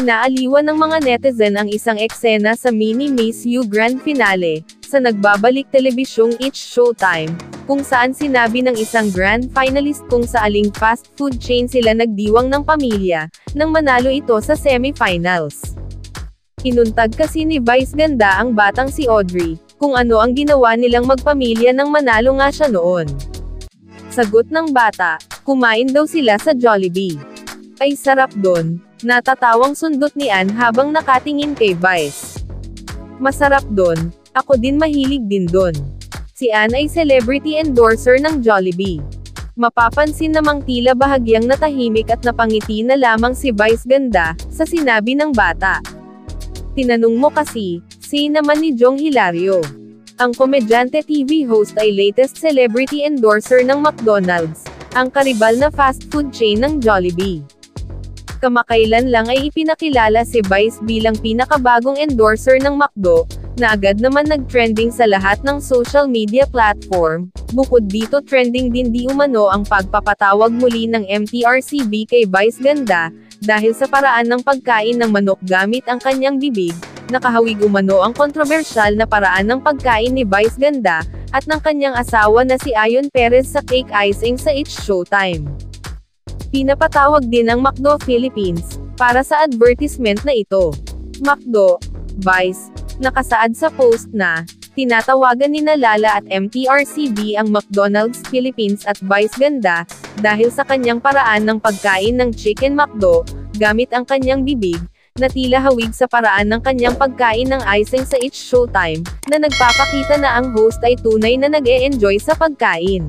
Pinaaliwan ng mga netizen ang isang eksena sa Mini Miss U Grand Finale, sa nagbabalik telebisyong It's Showtime, kung saan sinabi ng isang grand finalist kung sa aling fast food chain sila nagdiwang ng pamilya, nang manalo ito sa semifinals. Inuntag kasi ni Vice Ganda ang batang si Audrey, kung ano ang ginawa nilang magpamilya nang manalo nga siya noon. Sagot ng bata, kumain daw sila sa Jollibee. Ay sarap doon. Natatawang sundot ni Ann habang nakatingin kay Vice. Masarap doon, ako din mahilig din doon. Si Ann ay celebrity endorser ng Jollibee. Mapapansin namang tila bahagyang natahimik at napangiti na lamang si Vice Ganda, sa sinabi ng bata. Tinanong mo kasi, si naman ni Jong Hilario. Ang komedyante TV host ay latest celebrity endorser ng McDonald's, ang karibal na fast food chain ng Jollibee. Kamakailan lang ay ipinakilala si Vice bilang pinakabagong endorser ng McDo, na agad naman nag-trending sa lahat ng social media platform. Bukod dito trending din di umano ang pagpapatawag muli ng MTRCB kay Vice Ganda, dahil sa paraan ng pagkain ng manok gamit ang kanyang bibig, nakahawig umano ang kontrobersyal na paraan ng pagkain ni Vice Ganda, at ng kanyang asawa na si Ayon Perez sa cake icing sa It's Showtime. Pinapatawag din ng McDo Philippines, para sa advertisement na ito. McDo, Vice, nakasaad sa post na, tinatawagan ni Lala at MTRCB ang McDonald's Philippines at Vice Ganda, dahil sa kanyang paraan ng pagkain ng Chicken McDo, gamit ang kanyang bibig, na tila hawig sa paraan ng kanyang pagkain ng icing sa It's Showtime, na nagpapakita na ang host ay tunay na nag-e-enjoy sa pagkain.